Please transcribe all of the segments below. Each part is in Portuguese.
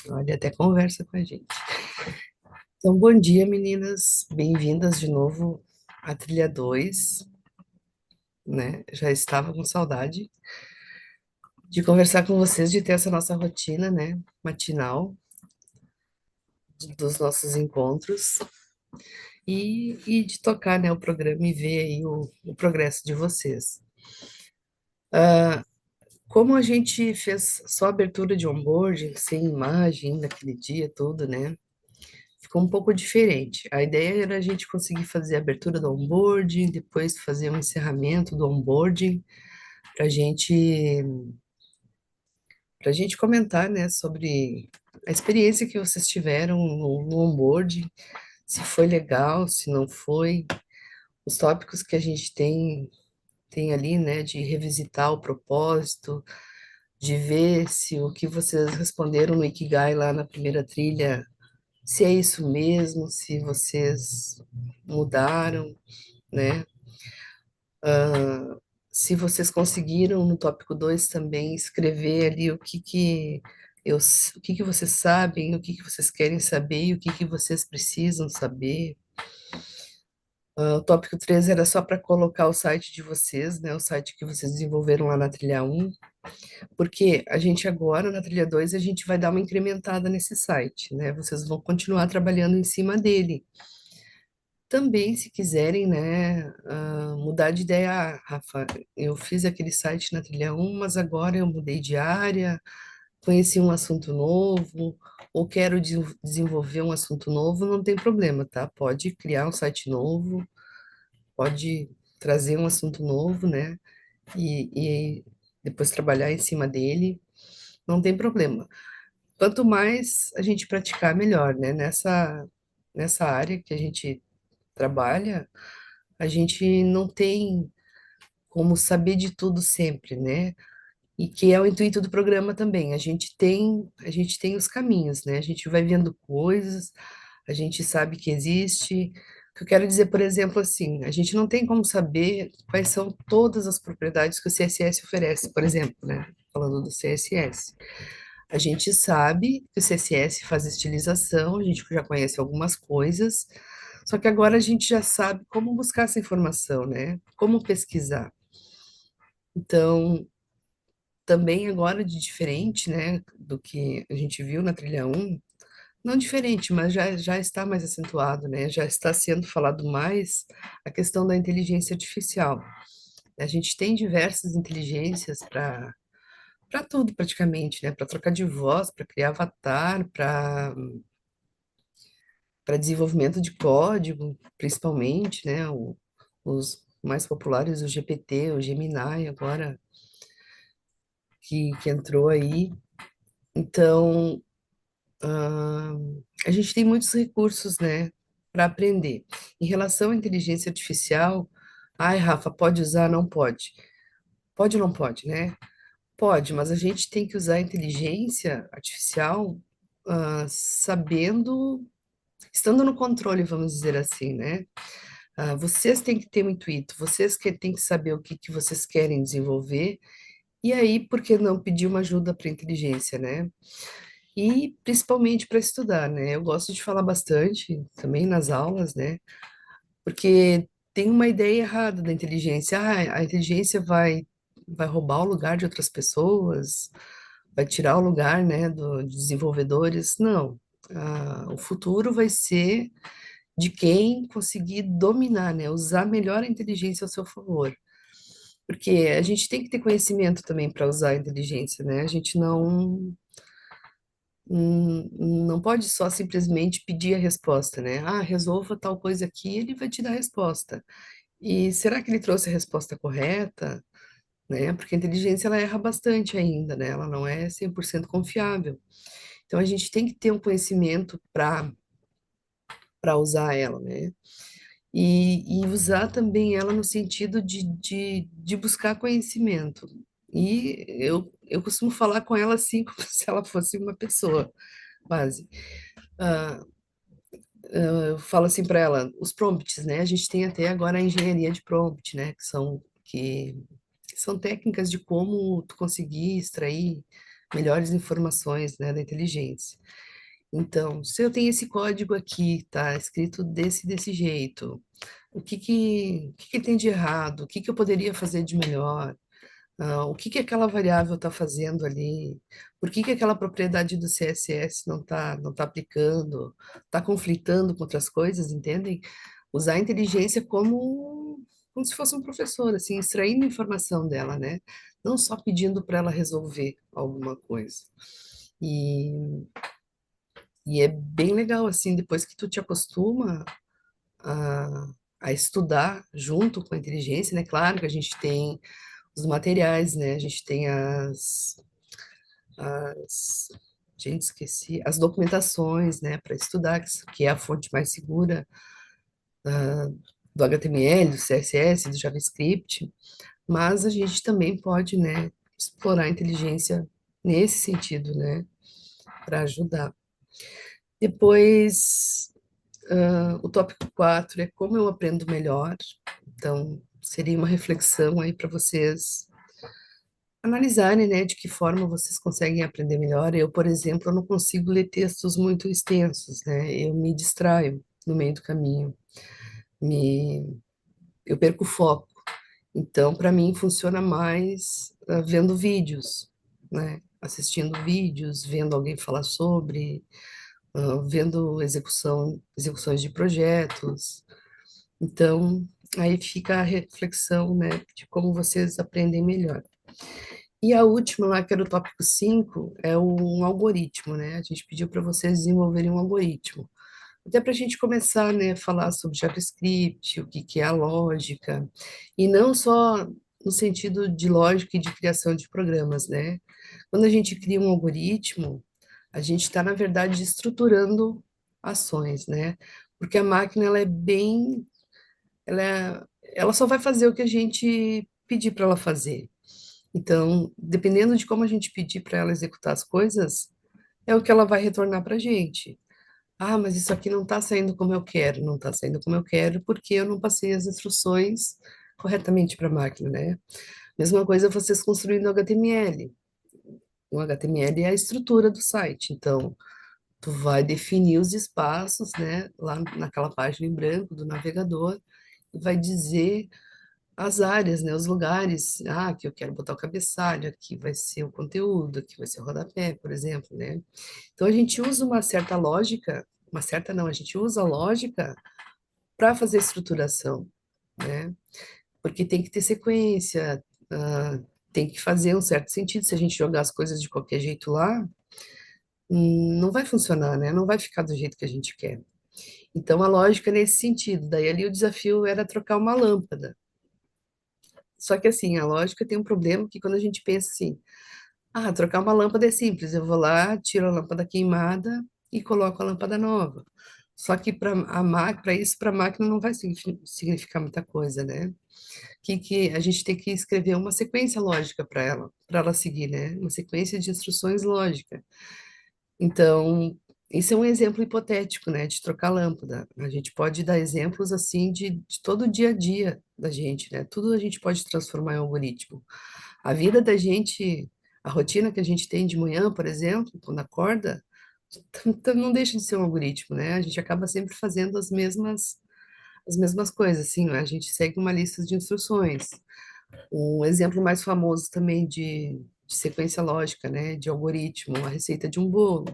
Olha, até conversa com a gente. Então, bom dia, meninas. Bem-vindas de novo à Trilha 2, né? Já estava com saudade de conversar com vocês, de ter essa nossa rotina, né? Matinal, dos nossos encontros e de tocar, né, o programa e ver aí o progresso de vocês. Como a gente fez só abertura de onboarding, sem imagem naquele dia todo, né? Ficou um pouco diferente. A ideia era a gente conseguir fazer a abertura do onboarding, depois fazer um encerramento do onboarding, para a gente comentar, né, sobre a experiência que vocês tiveram no onboarding, se foi legal, se não foi, os tópicos que a gente tem ali, né, de revisitar o propósito, de ver se o que vocês responderam no Ikigai lá na primeira trilha, se é isso mesmo, se vocês mudaram, né? Se vocês conseguiram no tópico 2 também escrever ali o que que vocês sabem, o que que vocês querem saber e o que que vocês precisam saber. O tópico 3 era só para colocar o site de vocês, né? O site que vocês desenvolveram lá na trilha um, porque a gente agora, na trilha 2 a gente vai dar uma incrementada nesse site, né? Vocês vão continuar trabalhando em cima dele. Também, se quiserem, né, mudar de ideia, Rafa, eu fiz aquele site na trilha um, mas agora eu mudei de área, conheci um assunto novo, ou quero desenvolver um assunto novo, não tem problema, tá? Pode criar um site novo, pode trazer um assunto novo, né, e depois trabalhar em cima dele, não tem problema. Quanto mais a gente praticar, melhor, né? Nessa área que a gente trabalha, a gente não tem como saber de tudo sempre, né? E que é o intuito do programa também. A gente tem os caminhos, né? A gente vai vendo coisas, a gente sabe que existe. O que eu quero dizer, por exemplo, assim, a gente não tem como saber quais são todas as propriedades que o CSS oferece, por exemplo, né? Falando do CSS. A gente sabe que o CSS faz estilização, a gente já conhece algumas coisas, só que agora a gente já sabe como buscar essa informação, né? Como pesquisar. Então, também agora de diferente, né, do que a gente viu na trilha um, não diferente, mas já está mais acentuado, né? Já está sendo falado mais a questão da inteligência artificial. A gente tem diversas inteligências para tudo praticamente, né? Para trocar de voz, para criar avatar, para desenvolvimento de código, principalmente, né? Os mais populares, o GPT, o Gemini, agora que entrou aí. Então, ah, a gente tem muitos recursos, né, para aprender. Em relação à inteligência artificial, ai, Rafa, pode usar? Não pode. Pode ou não pode, né? Pode, mas a gente tem que usar a inteligência artificial, sabendo, estando no controle, vamos dizer assim, né? Vocês têm que ter um intuito, vocês que têm que saber o que que vocês querem desenvolver, e aí, por que não pedir uma ajuda para a inteligência, né? E principalmente para estudar, né? Eu gosto de falar bastante também nas aulas, né? Porque tem uma ideia errada da inteligência. Ah, a inteligência vai roubar o lugar de outras pessoas, vai tirar o lugar, né, de desenvolvedores. Não. O futuro vai ser de quem conseguir dominar, né? Usar melhor a inteligência ao seu favor. Porque a gente tem que ter conhecimento também para usar a inteligência, né? A gente não pode só simplesmente pedir a resposta, né? Ah, resolva tal coisa aqui, ele vai te dar a resposta. E será que ele trouxe a resposta correta, né? Porque a inteligência ela erra bastante ainda, né? Ela não é 100% confiável. Então a gente tem que ter um conhecimento para usar ela, né? E usar também ela no sentido de buscar conhecimento. E eu costumo falar com ela assim, como se ela fosse uma pessoa, quase. Ah, eu falo assim para ela, os prompts, né? A gente tem até agora a engenharia de prompt, né? Que são técnicas de como tu conseguir extrair melhores informações, né, da inteligência. Então, se eu tenho esse código aqui, tá escrito desse jeito, o que que tem de errado? O que que eu poderia fazer de melhor? O que que aquela variável está fazendo ali? Por que que aquela propriedade do CSS não tá aplicando? Está conflitando com outras coisas, entendem? Usar a inteligência como se fosse um professor, assim, extraindo informação dela, né? Não só pedindo para ela resolver alguma coisa. E, e é bem legal, assim, depois que tu te acostuma a, a estudar junto com a inteligência, né? Claro que a gente tem os materiais, né? A gente tem as, gente, esqueci, as documentações, né, para estudar, que é a fonte mais segura do HTML, do CSS, do JavaScript, mas a gente também pode, né, explorar a inteligência nesse sentido, né, para ajudar. Depois, o tópico 4 é como eu aprendo melhor. Então, seria uma reflexão aí para vocês analisarem, né, de que forma vocês conseguem aprender melhor. Eu, por exemplo, eu não consigo ler textos muito extensos, né? Eu me distraio no meio do caminho, me, eu perco o foco. Então, para mim, funciona mais vendo vídeos, né? Assistindo vídeos, vendo alguém falar sobre, vendo execuções de projetos. Então, aí fica a reflexão, né, de como vocês aprendem melhor. E a última lá, que era o tópico 5 é um algoritmo, né? A gente pediu para vocês desenvolverem um algoritmo. Até para a gente começar, né, a falar sobre JavaScript, o que que é a lógica, e não só no sentido de lógica e de criação de programas, né? Quando a gente cria um algoritmo, a gente está, na verdade, estruturando ações, né? Porque a máquina, ela, ela só vai fazer o que a gente pedir para ela fazer. Então, dependendo de como a gente pedir para ela executar as coisas, é o que ela vai retornar para a gente. Ah, mas isso aqui não está saindo como eu quero. Não está saindo como eu quero porque eu não passei as instruções corretamente para a máquina, né? Mesma coisa vocês construindo HTML. O HTML é a estrutura do site. Então, tu vai definir os espaços, né, lá naquela página em branco do navegador e vai dizer as áreas, né, os lugares, aqui eu quero botar o cabeçalho, aqui vai ser o conteúdo, aqui vai ser o rodapé, por exemplo, né? Então a gente usa uma certa lógica, uma certa não, a gente usa a lógica para fazer estruturação, né? Porque tem que ter sequência, tem que fazer um certo sentido. Se a gente jogar as coisas de qualquer jeito lá, não vai funcionar, né? Não vai ficar do jeito que a gente quer. Então a lógica é nesse sentido. Daí ali o desafio era trocar uma lâmpada. Só que assim, a lógica tem um problema que quando a gente pensa assim, trocar uma lâmpada é simples, eu vou lá, tiro a lâmpada queimada e coloco a lâmpada nova. Só que para isso, para a máquina não vai significar muita coisa, né? Que a gente tem que escrever uma sequência lógica para ela seguir, né? Uma sequência de instruções lógica. Então, isso é um exemplo hipotético, né, de trocar lâmpada. A gente pode dar exemplos assim de todo o dia a dia da gente, né? Tudo a gente pode transformar em algoritmo. A vida da gente, a rotina que a gente tem de manhã, por exemplo, quando acorda, não deixa de ser um algoritmo, né? A gente acaba sempre fazendo as mesmas coisas, assim, né? A gente segue uma lista de instruções. Um exemplo mais famoso também de sequência lógica, né? De algoritmo, a receita de um bolo.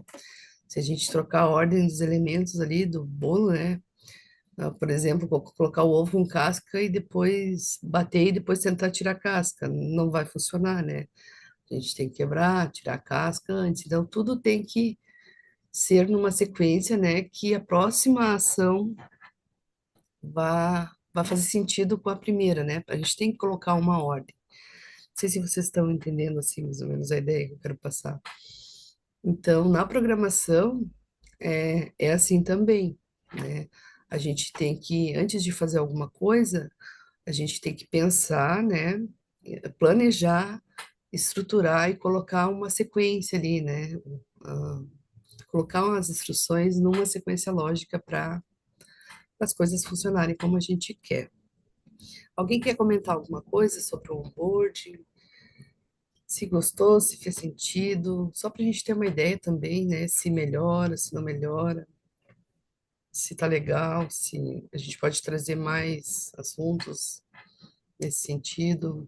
Se a gente trocar a ordem dos elementos ali do bolo, né? Por exemplo, colocar o ovo com casca e depois bater e depois tentar tirar a casca. Não vai funcionar, né? A gente tem que quebrar, tirar a casca antes. Então, tudo tem que ser numa sequência, né? Que a próxima ação vá fazer sentido com a primeira, né? A gente tem que colocar uma ordem. Não sei se vocês estão entendendo, assim, mais ou menos a ideia que eu quero passar. Então, na programação, é assim também, né? A gente tem que, antes de fazer alguma coisa, a gente tem que pensar, né? Planejar, estruturar e colocar uma sequência ali, né? Ah, Colocar umas instruções numa sequência lógica para as coisas funcionarem como a gente quer. Alguém quer comentar alguma coisa sobre o onboarding? Se gostou, se fez sentido, só para a gente ter uma ideia também, né? Se melhora, se não melhora, se tá legal, se a gente pode trazer mais assuntos nesse sentido.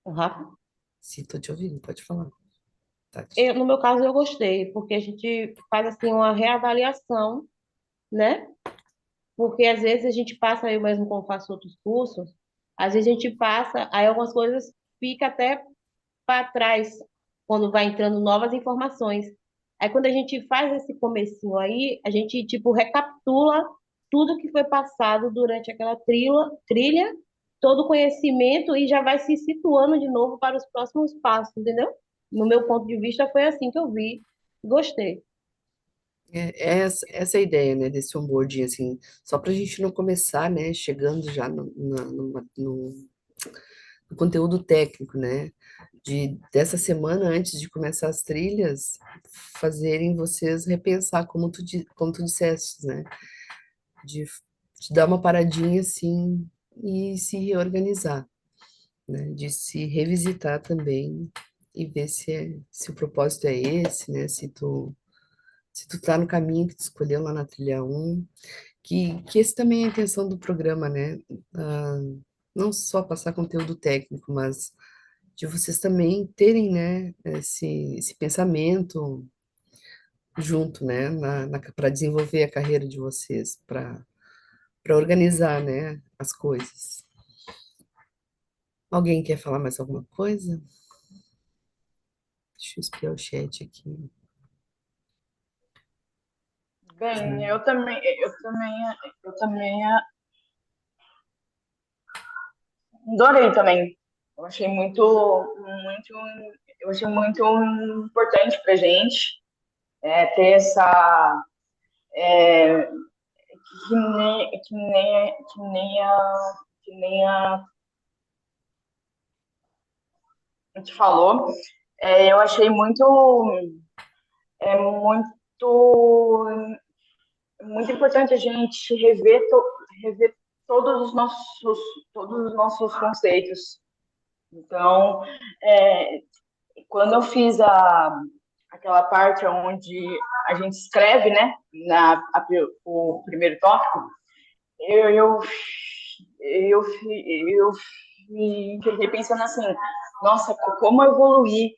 O Rafa? Se tô te ouvindo, pode falar, Tati. No meu caso, eu gostei, porque a gente faz assim uma reavaliação, né? Porque às vezes a gente passa, eu mesmo como faço outros cursos, às vezes a gente passa, aí algumas coisas fica até para trás quando vai entrando novas informações. Aí quando a gente faz esse comecinho aí, a gente tipo recapitula tudo que foi passado durante aquela trilha, todo o conhecimento e já vai se situando de novo para os próximos passos, entendeu? No meu ponto de vista foi assim que eu vi, gostei. Essa é a ideia, né, desse onboarding, assim, só para a gente não começar, né, chegando já no conteúdo técnico, né, dessa semana, antes de começar as trilhas, fazerem vocês repensar, como tu disseste, né, de, de dar uma paradinha, assim, e se reorganizar, né, de se revisitar também e ver se o propósito é esse, né, se tu tá no caminho que tu escolheu lá na trilha um, que esse também é a intenção do programa, né? Ah, não só passar conteúdo técnico, mas de vocês também terem, né, esse pensamento junto, né, para desenvolver a carreira de vocês, para organizar, né, as coisas. Alguém quer falar mais alguma coisa? Deixa eu espiar o chat aqui. Bem, eu também adorei também. Eu achei muito, eu achei muito importante pra gente ter essa que nem a gente falou. Eu achei muito muito importante a gente rever todos os nossos conceitos. Então, é, quando eu fiz aquela parte onde a gente escreve, né, o primeiro tópico, eu, eu, eu fiquei pensando assim, nossa, como eu evoluí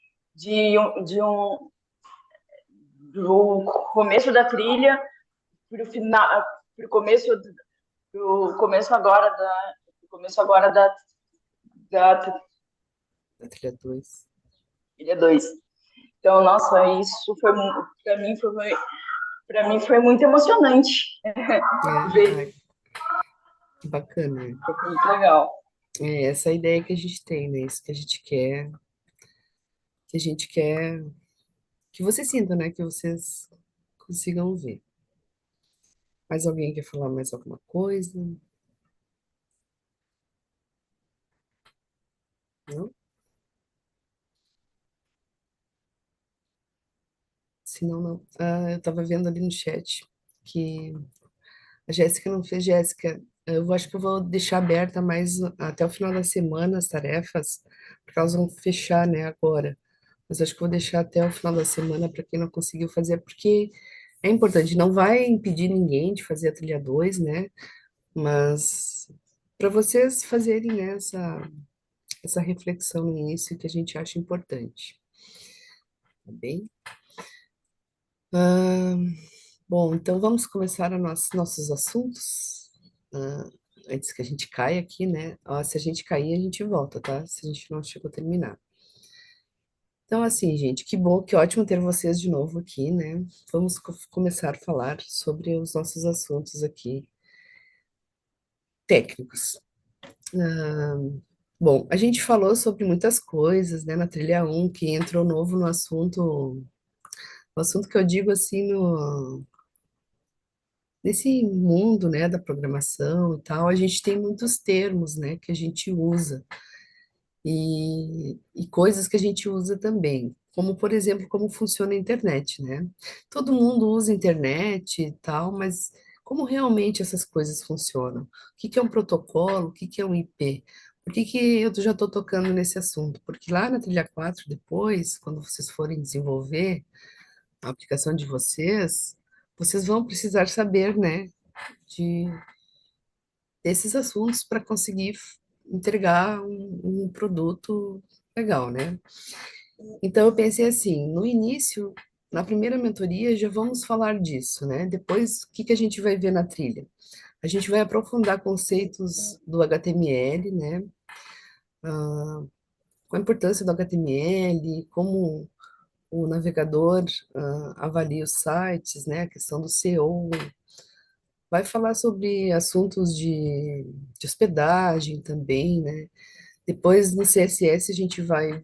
do começo da trilha para o final, para o começo, pro começo agora pro começo agora da Da trilha 2. trilha 2. Então, nossa, isso foi para mim foi muito emocionante ver, Ai, que bacana, né? foi muito legal. Essa é a ideia que a gente tem, né? Isso que a gente quer que vocês sintam, né? Que vocês consigam ver. Mais alguém quer falar mais alguma coisa? Não? Se não, não. Ah, eu estava vendo ali no chat que a Jéssica não fez. Jéssica, acho que eu vou deixar aberta mais até o final da semana as tarefas, porque elas vão fechar, né, agora. Mas acho que eu vou deixar até o final da semana para quem não conseguiu fazer, porque é importante, não vai impedir ninguém de fazer a trilha 2, né? Mas para vocês fazerem, né, essa reflexão no início que a gente acha importante, tá bem? Ah, bom, então vamos começar nossos assuntos, ah, antes que a gente caia aqui, né? Ó, se a gente cair, a gente volta, tá? Se a gente não chegou a terminar. Então, assim, gente, que bom, que ótimo ter vocês de novo aqui, né? Vamos começar a falar sobre os nossos assuntos aqui técnicos. Ah, bom, a gente falou sobre muitas coisas, né, na trilha um que entrou novo no assunto que eu digo assim, nesse mundo, né, da programação e tal, a gente tem muitos termos, né, que a gente usa e coisas que a gente usa também, como, por exemplo, como funciona a internet, né? Todo mundo usa internet e tal, mas como realmente essas coisas funcionam? O que que é um protocolo? O que que é um IP? Por que que eu já estou tocando nesse assunto? Porque lá na trilha 4 depois, quando vocês forem desenvolver a aplicação de vocês, vocês vão precisar saber, né, de, desses assuntos para conseguir entregar um produto legal, né? Então, eu pensei assim, no início, na primeira mentoria, já vamos falar disso, né? Depois, o que que a gente vai ver na trilha? A gente vai aprofundar conceitos do HTML, né? Com a importância do HTML, como o navegador avalia os sites, né? A questão do SEO. Vai falar sobre assuntos de hospedagem também, né? Depois, no CSS, a gente vai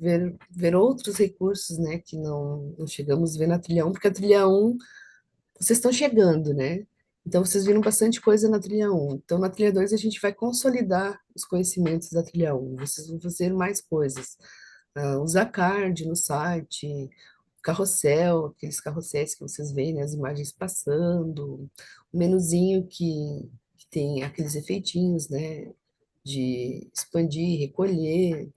ver outros recursos, né, que não chegamos a ver na trilha 1, porque a trilha 1, vocês estão chegando, né? Então, vocês viram bastante coisa na trilha 1. Então, na trilha 2, a gente vai consolidar os conhecimentos da trilha 1. Vocês vão fazer mais coisas. Usar card no site, carrossel, aqueles carrosséis que vocês veem, né, as imagens passando, o menuzinho que tem aqueles efeitinhos, né, de expandir, recolher.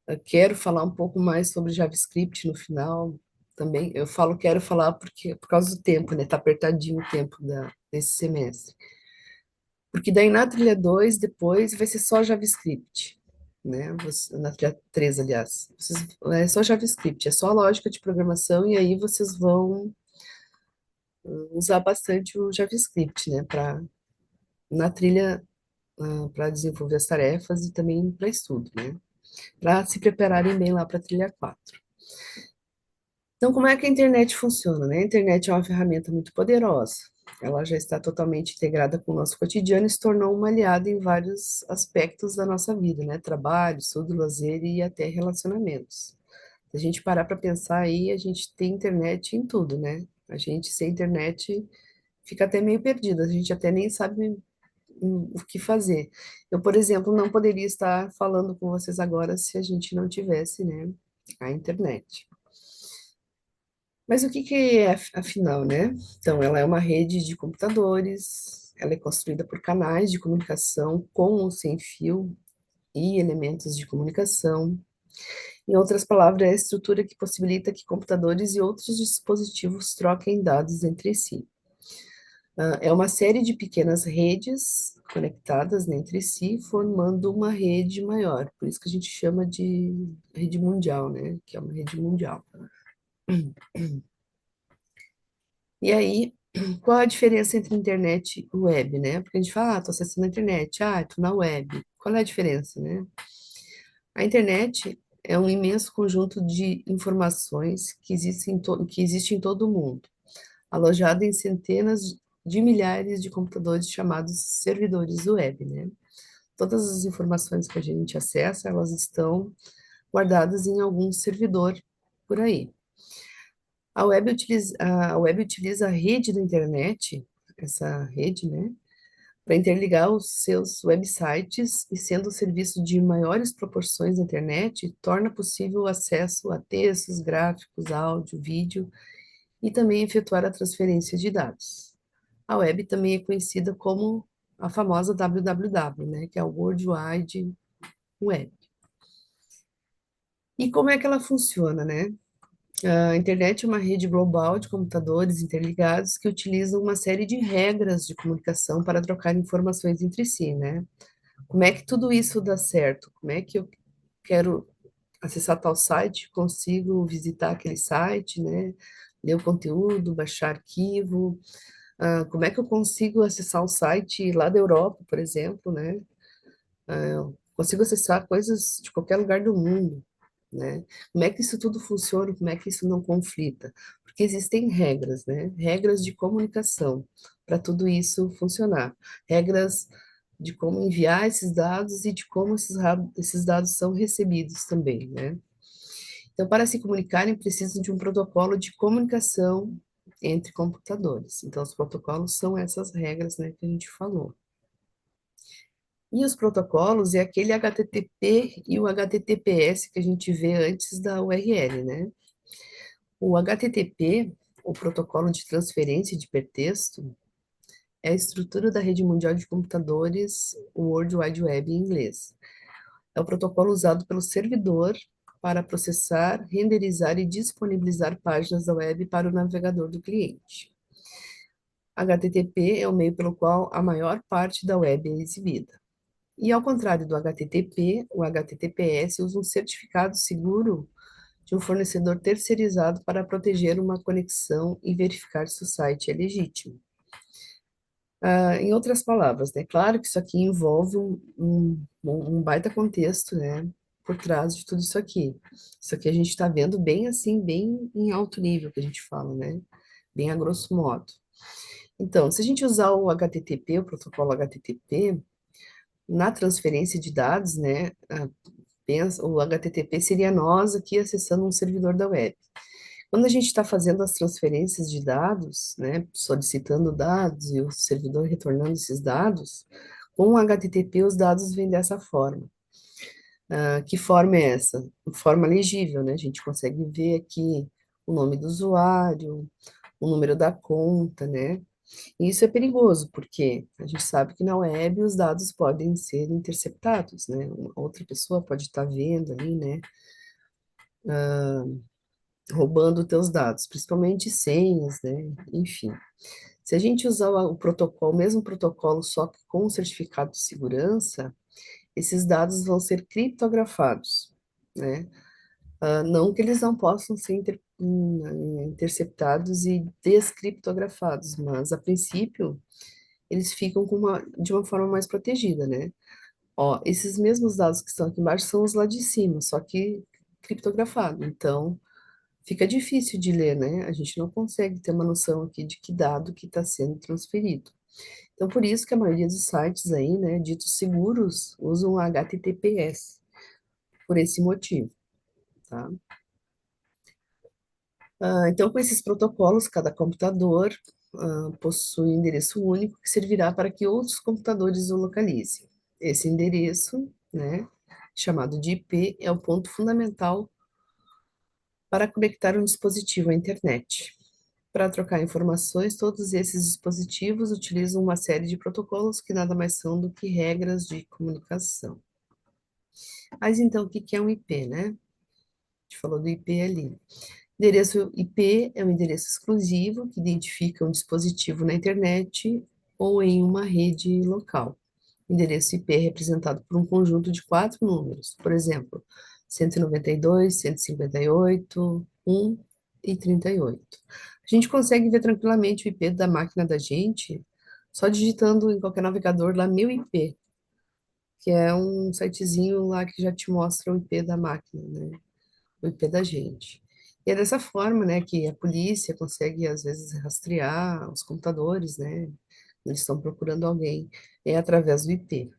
Eu quero falar um pouco mais sobre JavaScript no final também. Eu falo quero falar porque por causa do tempo, né? Tá apertadinho o tempo desse semestre. Porque daí na trilha 2 depois vai ser só JavaScript, né? Na trilha 3 aliás. É só JavaScript, é só lógica de programação e aí vocês vão usar bastante o JavaScript, né? Na trilha para desenvolver as tarefas e também para estudo, né? Para se prepararem bem lá para a trilha 4. Então, como é que a internet funciona, né? A internet é uma ferramenta muito poderosa. Ela já está totalmente integrada com o nosso cotidiano e se tornou uma aliada em vários aspectos da nossa vida, né? Trabalho, estudo, lazer e até relacionamentos. Se a gente parar para pensar aí, a gente tem internet em tudo, né? A gente sem internet fica até meio perdido, a gente até nem sabe o que fazer. Eu, por exemplo, não poderia estar falando com vocês agora se a gente não tivesse, né, a internet. Mas o que que é, afinal, né? Então, ela é uma rede de computadores, ela é construída por canais de comunicação com ou sem fio e elementos de comunicação. Em outras palavras, é a estrutura que possibilita que computadores e outros dispositivos troquem dados entre si. É uma série de pequenas redes conectadas, né, entre si, formando uma rede maior. Por isso que a gente chama de rede mundial, né? Que é uma rede mundial. E aí, qual a diferença entre internet e web, né? Porque a gente fala, tô acessando a internet, tô na web. Qual é a diferença, né? A internet é um imenso conjunto de informações que existe em todo o mundo, alojado em centenas de milhares de computadores chamados servidores web, né? Todas as informações que a gente acessa, elas estão guardadas em algum servidor por aí. A web utiliza a rede da internet, essa rede, né, para interligar os seus websites e, sendo o serviço de maiores proporções da internet, torna possível o acesso a textos, gráficos, áudio, vídeo e também efetuar a transferência de dados. A web também é conhecida como a famosa www, né, que é o World Wide Web. E como é que ela funciona, né? A internet é uma rede global de computadores interligados que utilizam uma série de regras de comunicação para trocar informações entre si, né? Como é que tudo isso dá certo? Como é que eu quero acessar tal site, consigo visitar aquele site, né? Ler o conteúdo, baixar arquivo. Como é que eu consigo acessar um site lá da Europa, por exemplo, né? Consigo acessar coisas de qualquer lugar do mundo, né? Como é que isso tudo funciona? Como é que isso não conflita? Porque existem regras, né? Regras de comunicação para tudo isso funcionar. Regras de como enviar esses dados e de como esses dados são recebidos também, né? Então, para se comunicarem, precisam de um protocolo de comunicação entre computadores. Então, os protocolos são essas regras, né, que a gente falou. E os protocolos é aquele HTTP e o HTTPS que a gente vê antes da URL, né? O HTTP, o protocolo de transferência de hipertexto, é a estrutura da rede mundial de computadores, o World Wide Web em inglês. É o protocolo usado pelo servidor para processar, renderizar e disponibilizar páginas da web para o navegador do cliente. HTTP é o meio pelo qual a maior parte da web é exibida. E ao contrário do HTTP, o HTTPS usa um certificado seguro de um fornecedor terceirizado para proteger uma conexão e verificar se o site é legítimo. Em outras palavras, né? Claro que isso aqui envolve um baita contexto, né? Por trás de tudo isso aqui. Isso aqui a gente está vendo bem assim, bem em alto nível que a gente fala, né? Bem a grosso modo. Então, se a gente usar o HTTP, o protocolo HTTP, na transferência de dados, né? O HTTP seria nós aqui acessando um servidor da web. Quando a gente está fazendo as transferências de dados, né, solicitando dados e o servidor retornando esses dados, com o HTTP os dados vêm dessa forma. Que forma é essa? Forma legível, né? A gente consegue ver aqui o nome do usuário, o número da conta, né? E isso é perigoso, porque a gente sabe que na web os dados podem ser interceptados, né? Uma outra pessoa pode estar vendo ali, né? Roubando teus dados, principalmente senhas, né? Enfim. Se a gente usar o protocolo, o mesmo protocolo, só que com o certificado de segurança, esses dados vão ser criptografados, né? Não que eles não possam ser interceptados e descriptografados, mas a princípio eles ficam de uma forma mais protegida, né? Ó, esses mesmos dados que estão aqui embaixo são os lá de cima, só que criptografado. Então, fica difícil de ler, né? A gente não consegue ter uma noção aqui de que dado que está sendo transferido. Então, por isso que a maioria dos sites aí, né, ditos seguros, usam HTTPS, por esse motivo, tá? Então, com esses protocolos, cada computador possui um endereço único que servirá para que outros computadores o localizem. Esse endereço, né, chamado de IP, é o ponto fundamental para conectar um dispositivo à internet. Para trocar informações, todos esses dispositivos utilizam uma série de protocolos que nada mais são do que regras de comunicação. Mas então, o que que é um IP, né? A gente falou do IP ali. Endereço IP é um endereço exclusivo que identifica um dispositivo na internet ou em uma rede local. O endereço IP é representado por um conjunto de 4 números, por exemplo, 192, 158, 1 e 38. A gente consegue ver tranquilamente o IP da máquina da gente só digitando em qualquer navegador lá meu IP, que é um sitezinho lá que já te mostra o IP da máquina, né? O IP da gente. E é dessa forma, né, que a polícia consegue, às vezes, rastrear os computadores, né? Eles estão procurando alguém, é através do IP.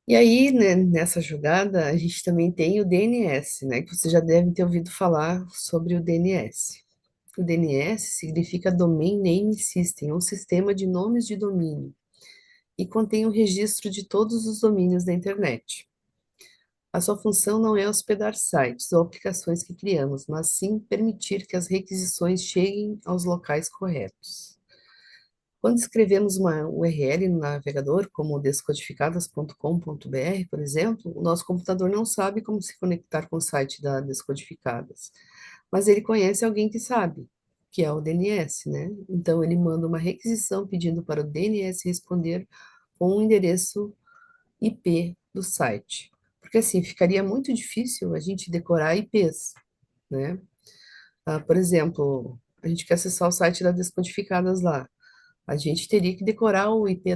E aí, né, nessa jogada, a gente também tem o DNS, né, que você já deve ter ouvido falar sobre o DNS. O DNS significa Domain Name System, ou sistema de nomes de domínio, e contém o registro de todos os domínios da internet. A sua função não é hospedar sites ou aplicações que criamos, mas sim permitir que as requisições cheguem aos locais corretos. Quando escrevemos uma URL no navegador, como descodificadas.com.br, por exemplo, o nosso computador não sabe como se conectar com o site da Descodificadas, mas ele conhece alguém que sabe, que é o DNS, né? Então ele manda uma requisição pedindo para o DNS responder com o endereço IP do site. Porque assim, ficaria muito difícil a gente decorar IPs, né? Por exemplo, a gente quer acessar o site da Descodificadas lá. A gente teria que decorar o IP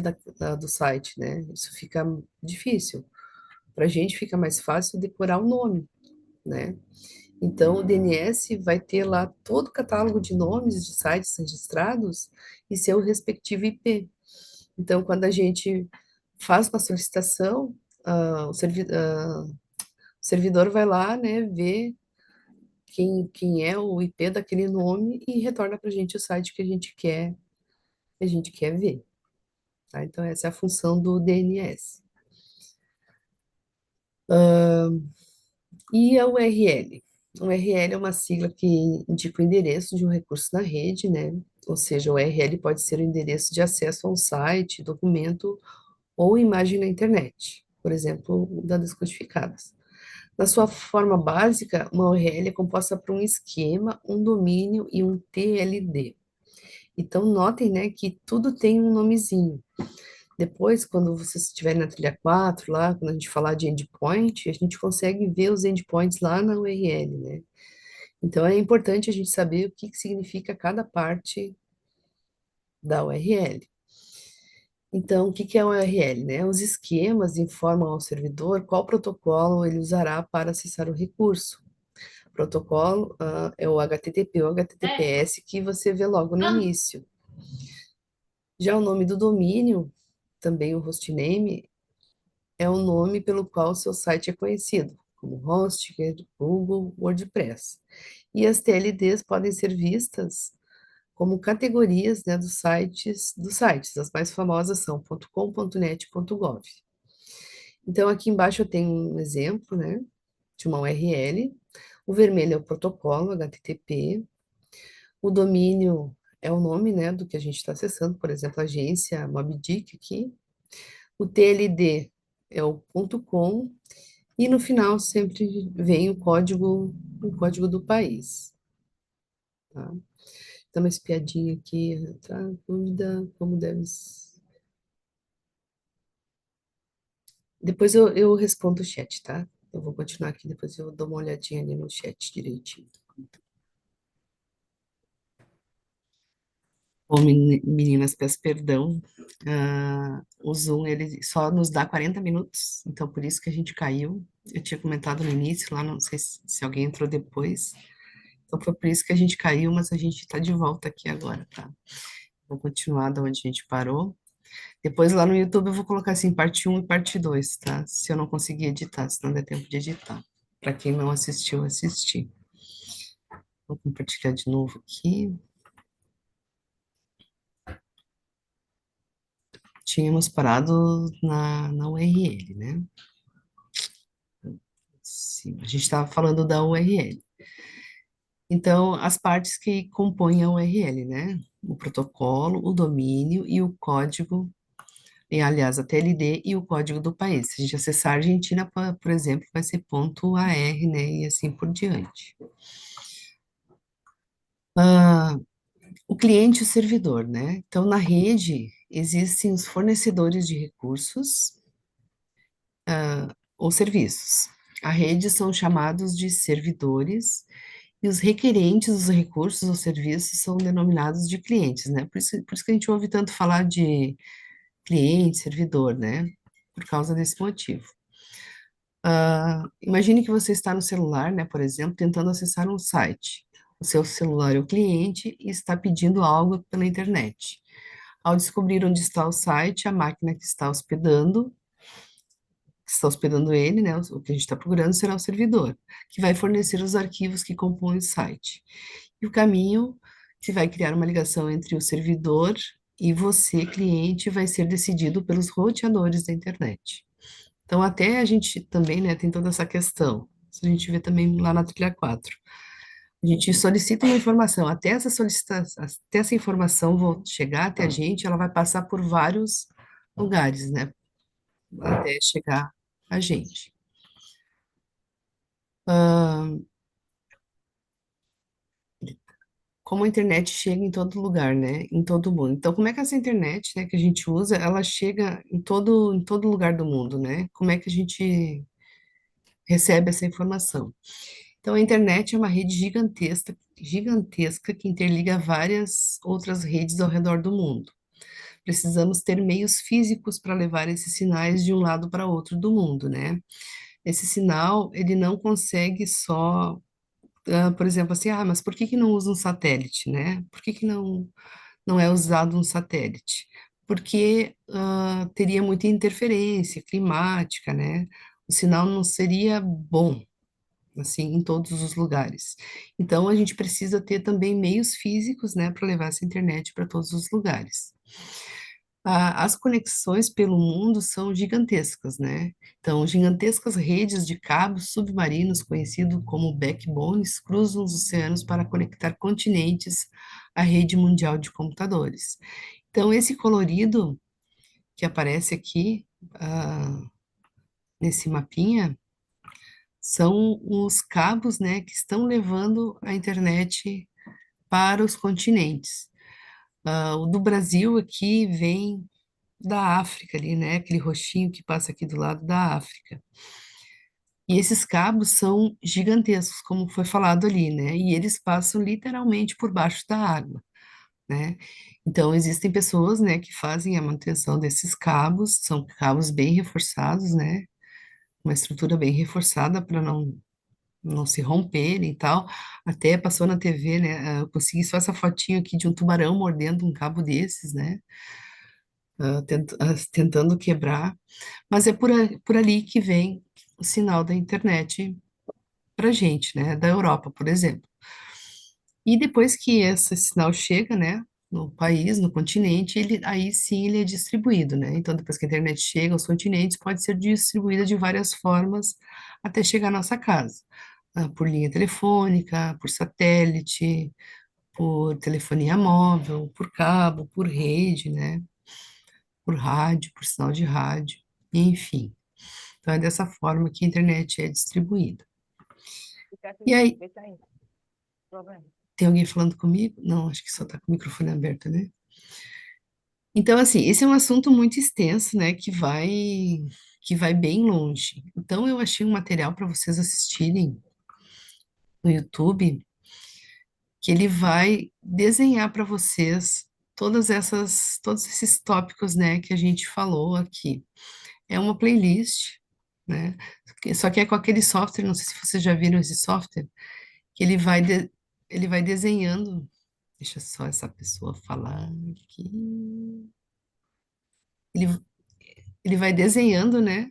do site, né? Isso fica difícil. Para a gente fica mais fácil decorar o nome, né? Então, o DNS vai ter lá todo o catálogo de nomes de sites registrados e seu respectivo IP. Então, quando a gente faz uma solicitação, o servidor vai lá, né, ver quem é o IP daquele nome e retorna para a gente o site que a gente quer ver. Tá? Então, essa é a função do DNS. E a URL? A URL é uma sigla que indica o endereço de um recurso na rede, né? Ou seja, o URL pode ser o endereço de acesso a um site, documento ou imagem na internet. por exemplo, dados codificados. Na sua forma básica, uma URL é composta por um esquema, um domínio e um TLD. Então, notem, né, que tudo tem um nomezinho. Depois, quando você estiver na trilha 4, lá, quando a gente falar de endpoint, a gente consegue ver os endpoints lá na URL, né? Então, é importante a gente saber o que que significa cada parte da URL. Então, o que que é a URL, né? Os esquemas informam ao servidor qual protocolo ele usará para acessar o recurso. Protocolo, é o HTTP ou HTTPS que você vê logo no início. Já o nome do domínio, também o hostname, é o nome pelo qual o seu site é conhecido, como Hostgator, Google, WordPress. E as TLDs podem ser vistas como categorias, né, dos sites. As mais famosas são .com, .net, .gov. Então, aqui embaixo eu tenho um exemplo, né, de uma URL. O vermelho é o protocolo HTTP. O domínio é o nome, né, do que a gente está acessando, por exemplo, agência Moby Dick aqui. O TLD é o .com e no final sempre vem o código do país, tá? Dá uma espiadinha aqui, tá? Dúvida, como deve... Depois eu respondo o chat, tá? Eu vou continuar aqui, depois eu dou uma olhadinha ali no chat direitinho. Bom, meninas, peço perdão. O Zoom, ele só nos dá 40 minutos, então por isso que a gente caiu. Eu tinha comentado no início, lá não sei se alguém entrou depois. Então foi por isso que a gente caiu, mas a gente está de volta aqui agora, tá? Vou continuar da onde a gente parou. Depois lá no YouTube eu vou colocar assim, parte um e parte 2, tá? Se eu não conseguir editar, se não der tempo de editar. Para quem não assistiu, assistir. Vou compartilhar de novo aqui. Tínhamos parado na URL, né? Sim, a gente estava falando da URL. Então, as partes que compõem a URL, né? O protocolo, o domínio e o código, e, aliás, a TLD e o código do país. Se a gente acessar a Argentina, por exemplo, vai ser .ar, né? E assim por diante. O cliente e o servidor, né? Então, na rede, existem os fornecedores de recursos, ou serviços. A rede são chamados de servidores e os requerentes dos recursos ou serviços são denominados de clientes, né? Por isso que a gente ouve tanto falar de cliente, servidor, né? Por causa desse motivo. Imagine que você está no celular, né, por exemplo, tentando acessar um site. O seu celular é o cliente e está pedindo algo pela internet. Ao descobrir onde está o site, a máquina que está hospedando ele, né, o que a gente está procurando será o servidor, que vai fornecer os arquivos que compõem o site. E o caminho que vai criar uma ligação entre o servidor e você, cliente, vai ser decidido pelos roteadores da internet. Então, até a gente também, né, tem toda essa questão. Isso a gente vê também lá na trilha 4. A gente solicita uma informação, até essa informação chegar até a gente, ela vai passar por vários lugares, né, até chegar a gente. Como a internet chega em todo lugar, né, em todo mundo. Então, como é que essa internet, né, que a gente usa, ela chega em todo lugar do mundo, né? Como é que a gente recebe essa informação? Então, a internet é uma rede gigantesca, gigantesca que interliga várias outras redes ao redor do mundo. Precisamos ter meios físicos para levar esses sinais de um lado para outro do mundo, né? Esse sinal, ele não consegue só, por exemplo, assim, mas por que que não usa um satélite, né? Por que que não é usado um satélite? Porque teria muita interferência climática, né? O sinal não seria bom, assim, em todos os lugares. Então, a gente precisa ter também meios físicos, né, para levar essa internet para todos os lugares. As conexões pelo mundo são gigantescas, né? Então, gigantescas redes de cabos submarinos, conhecidos como backbones, cruzam os oceanos para conectar continentes à rede mundial de computadores. Então, esse colorido que aparece aqui, nesse mapinha, são os cabos, né, que estão levando a internet para os continentes. O do Brasil aqui vem da África ali, né, aquele roxinho que passa aqui do lado da África. E esses cabos são gigantescos, como foi falado ali, né, e eles passam literalmente por baixo da água, né. Então, existem pessoas, né, que fazem a manutenção desses cabos, são cabos bem reforçados, né, uma estrutura bem reforçada para não se romperem e tal. Até passou na TV, né? Eu consegui só essa fotinho aqui de um tubarão mordendo um cabo desses, né? Tentando quebrar. Mas é por ali que vem o sinal da internet para gente, né? Da Europa, por exemplo. E depois que esse sinal chega, né? No país, no continente, aí sim ele é distribuído, né? Então, depois que a internet chega aos continentes, pode ser distribuída de várias formas até chegar à nossa casa. Por linha telefônica, por satélite, por telefonia móvel, por cabo, por rede, né? Por rádio, por sinal de rádio, enfim. Então, é dessa forma que a internet é distribuída. E aí, tem alguém falando comigo? Não, acho que só está com o microfone aberto, né? Então, assim, esse é um assunto muito extenso, né, que vai bem longe. Então, eu achei um material para vocês assistirem no YouTube, que ele vai desenhar para vocês todos esses tópicos, né, que a gente falou aqui. É uma playlist, né? Só que é com aquele software, não sei se vocês já viram esse software, que ele vai desenhando. Deixa só essa pessoa falar aqui. Ele, ele vai desenhando, né?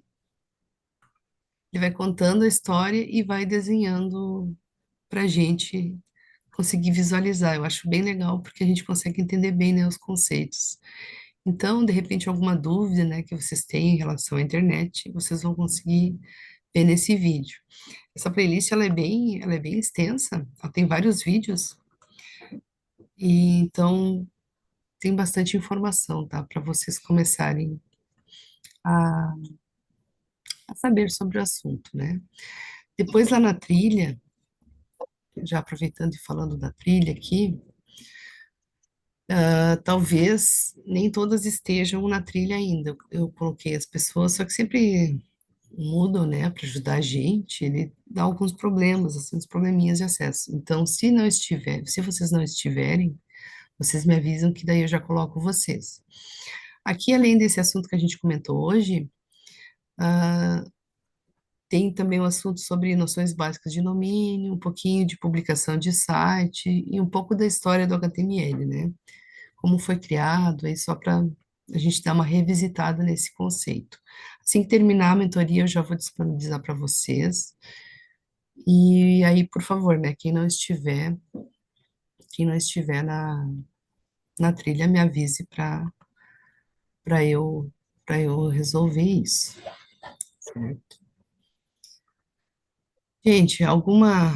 Ele vai contando a história e vai desenhando para a gente conseguir visualizar. Eu acho bem legal porque a gente consegue entender bem, né, os conceitos. Então, de repente, alguma dúvida, né, que vocês têm em relação à internet, vocês vão conseguir ver nesse vídeo. Essa playlist ela é bem extensa, ela tem vários vídeos e então tem bastante informação, tá, para vocês começarem a, a saber sobre o assunto, né? Depois lá na trilha, já aproveitando e falando da trilha aqui, talvez nem todas estejam na trilha ainda. Eu coloquei as pessoas, só que sempre mudam, né, para ajudar a gente, ele dá alguns problemas, assim, uns probleminhas de acesso. Então, se vocês não estiverem, vocês me avisam que daí eu já coloco vocês. Aqui, além desse assunto que a gente comentou hoje, tem também um assunto sobre noções básicas de domínio, um pouquinho de publicação de site e um pouco da história do HTML, né? Como foi criado, aí só para a gente dar uma revisitada nesse conceito. Assim que terminar a mentoria, eu já vou disponibilizar para vocês. E aí, por favor, né, quem não estiver na trilha, me avise para eu para eu resolver isso, certo? Gente, alguma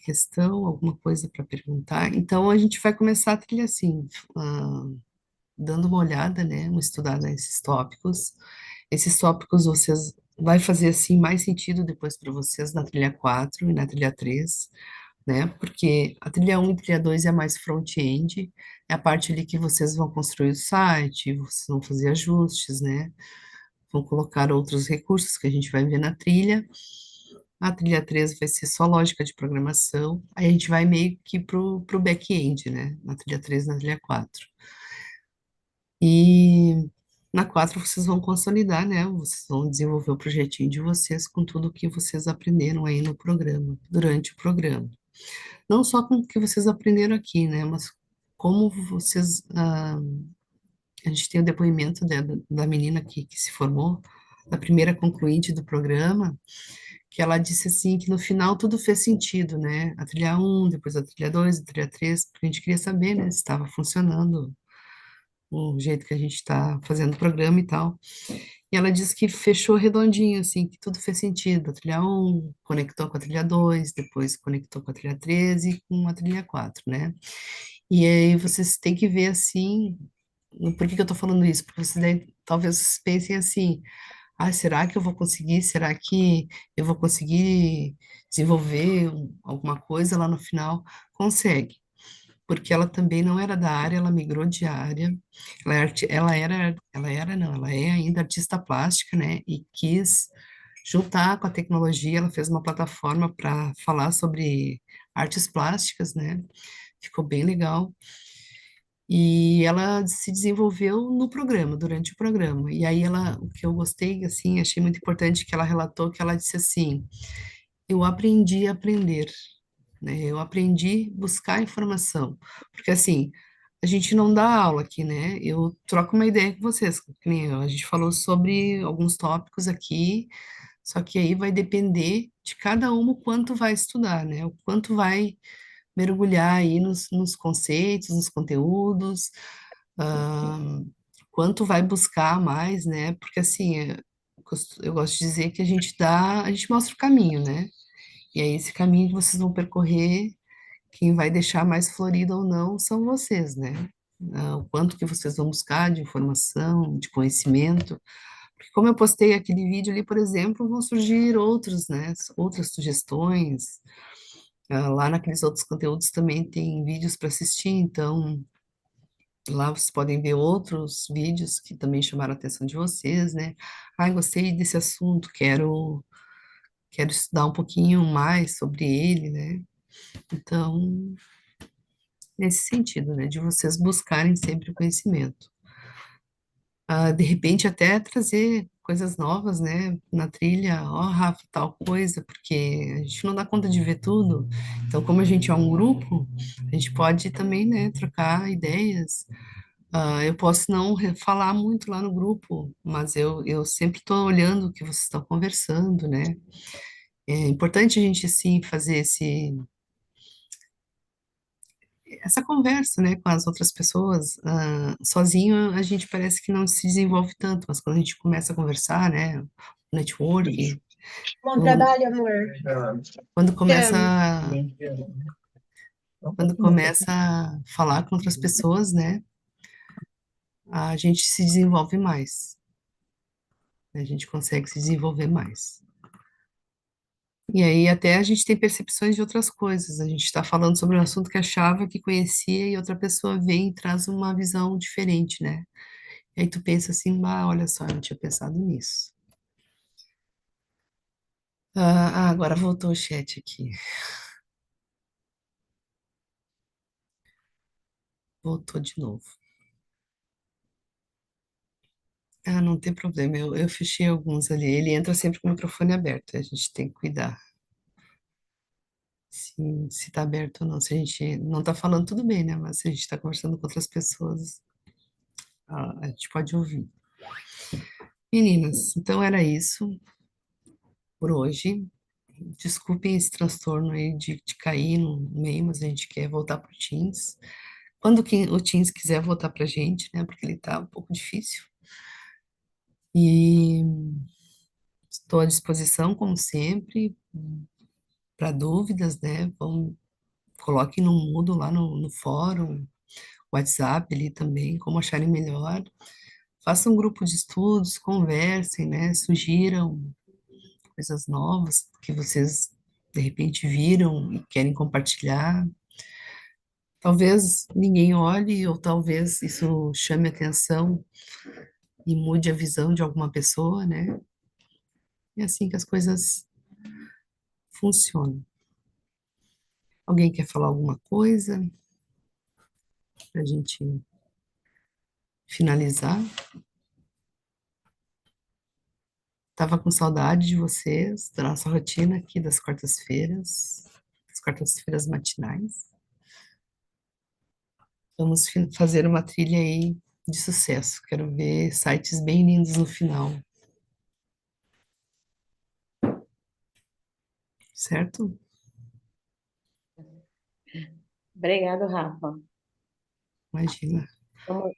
questão, alguma coisa para perguntar? Então, a gente vai começar a trilha assim, dando uma olhada, né, uma estudada nesses tópicos. Esses tópicos vocês vai fazer assim mais sentido depois para vocês na trilha 4 e na trilha 3, né? Porque a trilha 1 e a trilha 2 é mais front-end, é a parte ali que vocês vão construir o site, vocês vão fazer ajustes, né? Vão colocar outros recursos que a gente vai ver na trilha. A trilha 3 vai ser só lógica de programação, aí a gente vai meio que pro back-end, né? Na trilha 3 e na trilha 4. E na 4 vocês vão consolidar, né? Vocês vão desenvolver o projetinho de vocês com tudo que vocês aprenderam aí no programa, durante o programa. Não só com o que vocês aprenderam aqui, né? Mas como vocês. A gente tem o depoimento da menina que se formou, da primeira concluinte do programa, que ela disse assim que no final tudo fez sentido, né? A trilha 1, depois a trilha 2, a trilha 3, porque a gente queria saber, né, se estava funcionando o jeito que a gente está fazendo o programa e tal. E ela disse que fechou redondinho, assim, que tudo fez sentido. A trilha 1 conectou com a trilha 2, depois conectou com a trilha 3 e com a trilha 4, né? E aí vocês têm que ver assim, por que que eu tô falando isso? Porque vocês talvez pensem assim, Ah, será que eu vou conseguir? Será que eu vou conseguir desenvolver alguma coisa lá no final? Consegue, porque ela também não era da área, ela migrou de área. Ela é ainda artista plástica, né? E quis juntar com a tecnologia, ela fez uma plataforma para falar sobre artes plásticas, né? Ficou bem legal. E ela se desenvolveu no programa, durante o programa. E aí o que eu gostei, assim, achei muito importante que ela relatou que ela disse assim: eu aprendi a aprender, né? Eu aprendi a buscar informação, porque assim a gente não dá aula aqui, né? Eu troco uma ideia com vocês, que nem a gente falou sobre alguns tópicos aqui, só que aí vai depender de cada um o quanto vai estudar, né? O quanto vai mergulhar aí nos conceitos, nos conteúdos, ah, quanto vai buscar mais, né? Porque assim, eu gosto de dizer que a gente mostra o caminho, né? E aí esse caminho que vocês vão percorrer, quem vai deixar mais florido ou não são vocês, né? O quanto que vocês vão buscar de informação, de conhecimento. Porque como eu postei aquele vídeo ali, por exemplo, vão surgir outros, né? Outras sugestões. Lá naqueles outros conteúdos também tem vídeos para assistir, então lá vocês podem ver outros vídeos que também chamaram a atenção de vocês, né? Ai, gostei desse assunto, quero estudar um pouquinho mais sobre ele, né? Então, nesse sentido, né, de vocês buscarem sempre o conhecimento. De repente até trazer coisas novas, né, na trilha, ó, Rafa, tal coisa, porque a gente não dá conta de ver tudo. Então, como a gente é um grupo, a gente pode também, né, trocar ideias. Eu posso não falar muito lá no grupo, mas eu sempre estou olhando o que vocês estão conversando, né? É importante a gente, sim, fazer essa conversa, né, com as outras pessoas. Sozinho a gente parece que não se desenvolve tanto, mas quando a gente começa a conversar, né, networking, Bom quando, trabalho, amor. quando Te começa, amo. quando começa a falar com outras pessoas, né, a gente se desenvolve mais, né, a gente consegue se desenvolver mais. E aí até a gente tem percepções de outras coisas. A gente está falando sobre um assunto que achava que conhecia e outra pessoa vem e traz uma visão diferente, né? E aí tu pensa assim, olha só, eu não tinha pensado nisso. Agora voltou o chat aqui. Voltou de novo. Não tem problema. Eu fechei alguns ali. Ele entra sempre com o microfone aberto. A gente tem que cuidar. Se tá aberto ou não. Se a gente não tá falando, tudo bem, né? Mas se a gente tá conversando com outras pessoas, a gente pode ouvir. Meninas, então era isso por hoje. Desculpem esse transtorno aí de cair no meio, mas a gente quer voltar pro Teams. Quando o Teams quiser voltar pra gente, né? Porque ele tá um pouco difícil. E estou à disposição, como sempre, para dúvidas, né? Coloquem no mudo lá no fórum, WhatsApp ali também, como acharem melhor. Façam um grupo de estudos, conversem, né? Sugiram coisas novas que vocês de repente viram e querem compartilhar. Talvez ninguém olhe, ou talvez isso chame atenção e mude a visão de alguma pessoa, né? É assim que as coisas funcionam. Alguém quer falar alguma coisa para a gente finalizar? Tava com saudade de vocês, da nossa rotina aqui das quartas-feiras matinais. Vamos fazer uma trilha aí de sucesso. Quero ver sites bem lindos no final, certo? Obrigado, Rafa. Imagina. Amor,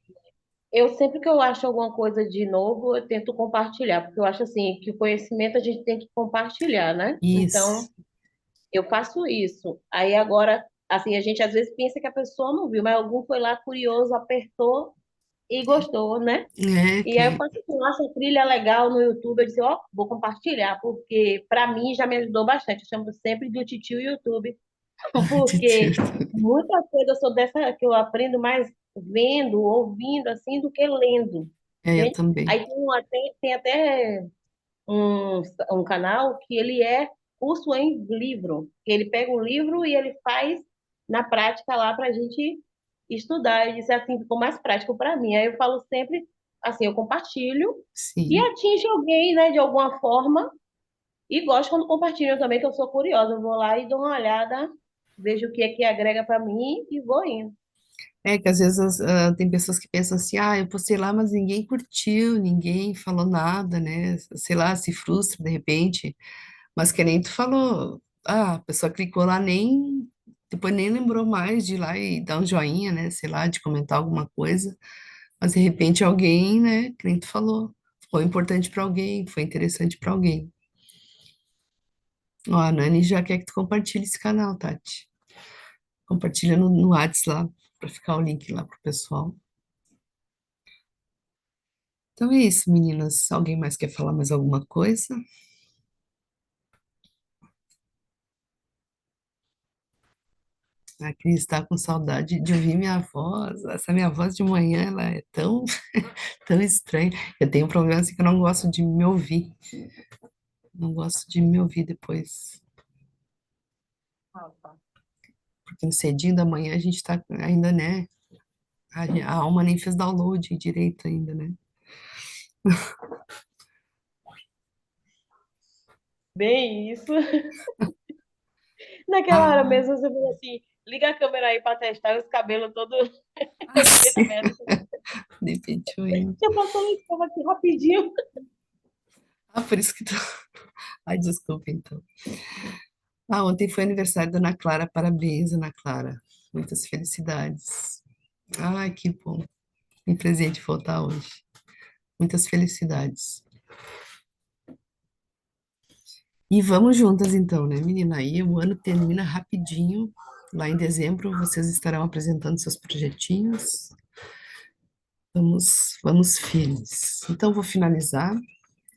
eu sempre que eu acho alguma coisa de novo, eu tento compartilhar, porque eu acho assim que o conhecimento a gente tem que compartilhar, né? Isso. Então, eu faço isso. Aí agora, assim, a gente às vezes pensa que a pessoa não viu, mas algum foi lá curioso, apertou. e gostou, né? É, E aí eu falei assim, nossa, trilha legal no YouTube. Eu disse, ó, vou compartilhar, porque para mim já me ajudou bastante. Eu chamo sempre do titio YouTube, de porque tiro. muita coisa eu sou dessa que eu aprendo mais vendo, ouvindo, assim, do que lendo. É, eu Entende? também. Aí tem até um, um canal que ele é curso em livro. Ele pega o livro e ele faz na prática lá para a gente estudar. E disse assim, ficou mais prático para mim. Aí eu falo sempre assim, eu compartilho e Sim. atinge alguém, né, de alguma forma. E gosto quando compartilham também, que eu sou curiosa. Eu vou lá e dou uma olhada, vejo o que é que agrega para mim e vou indo. É que às vezes tem pessoas que pensam assim, ah, eu postei lá, mas ninguém curtiu, ninguém falou nada, né? Sei lá, se frustra de repente. Mas que nem tu falou, ah, a pessoa clicou lá, depois nem lembrou mais de ir lá e dar um joinha, né? Sei lá, de comentar alguma coisa. Mas de repente alguém, né? Que nem tu falou, foi importante para alguém, foi interessante para alguém. Ó, a Nani já quer que tu compartilhe esse canal, Tati. Compartilha no Whats lá, para ficar o link lá pro pessoal. Então é isso, meninas. Alguém mais quer falar mais alguma coisa? A Cris está com saudade de ouvir minha voz. Essa minha voz de manhã, ela é tão, tão estranha. Eu tenho um problema assim que eu não gosto de me ouvir. Não gosto de me ouvir depois. Ah, tá. Porque no cedinho da manhã a gente tá ainda, né? A alma nem fez download direito ainda, né? Bem isso. Naquela hora Ah, mesmo você falou assim, liga a câmera aí para testar os cabelos todos. Eu fiquei assim, também assim, de repente eu entro. já passou o escova aqui rapidinho. Ah, por isso que tu... Ai, desculpa, então. Ah, ontem foi aniversário da Ana Clara. Parabéns, Ana Clara. Muitas felicidades. Ai, que bom. Um presente faltar hoje. Muitas felicidades. E vamos juntas então, né, menina? Aí o ano termina rapidinho. Lá em dezembro vocês estarão apresentando seus projetinhos. Vamos firmes. Então vou finalizar.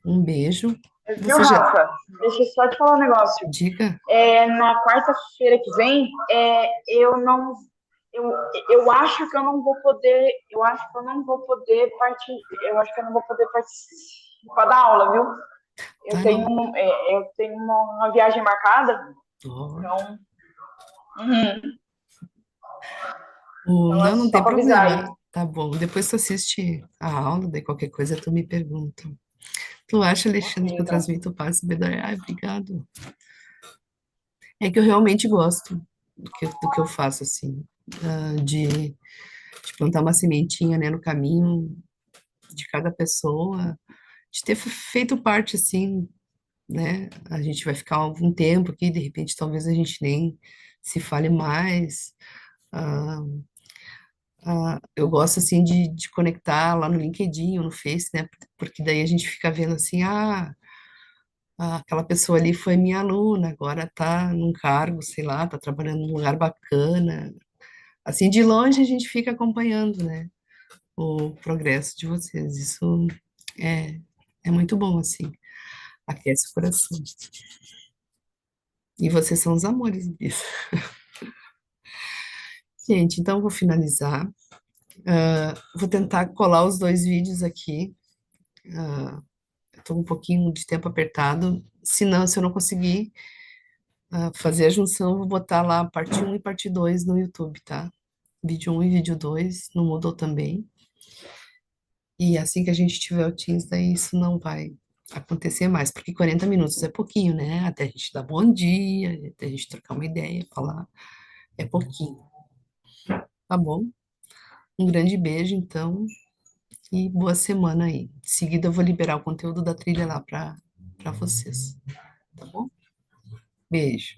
Um beijo. Viu, Você já Rafa? Deixa eu só te falar um negócio. diga? Na quarta-feira que vem, eu não. Eu, eu acho que eu não vou poder. Eu acho que eu não vou poder partir. Eu acho que eu não vou poder participar da aula, viu? Eu Tá, tenho, não. eu tenho uma viagem marcada, Ó. então. Uhum. Então é Não, não só tem para avisar problema. aí. Tá bom. Depois tu assiste a aula, daí qualquer coisa tu me pergunta. Tu acha, Ok, Alexandre, que eu então. transmito paz e sabedoria? Ai, obrigado. É que eu realmente gosto do que eu faço, assim, de plantar uma sementinha, né, no caminho de cada pessoa, de ter feito parte, assim, né, a gente vai ficar algum tempo aqui, de repente, talvez a gente nem se fale mais. Ah, eu gosto, assim, de conectar lá no LinkedIn ou no Face, né, porque daí a gente fica vendo, assim, aquela pessoa ali foi minha aluna, agora está num cargo, sei lá, está trabalhando num lugar bacana. Assim, de longe a gente fica acompanhando, né, o progresso de vocês. Isso é, é muito bom, assim, aquece o coração. E vocês são os amores disso. Gente, então eu vou finalizar. Vou tentar colar os dois vídeos aqui. Estou um pouquinho de tempo apertado. Se eu não conseguir fazer a junção, eu vou botar lá parte um e parte 2 no YouTube, tá? Vídeo um e vídeo 2 não mudou também. E assim que a gente tiver o Teams, daí isso não vai acontecer mais, porque 40 minutos é pouquinho, né? Até a gente dar bom dia, até a gente trocar uma ideia, falar, é pouquinho, tá bom? Um grande beijo, então, e boa semana aí. Em seguida, eu vou liberar o conteúdo da trilha lá para vocês, tá bom? Beijo.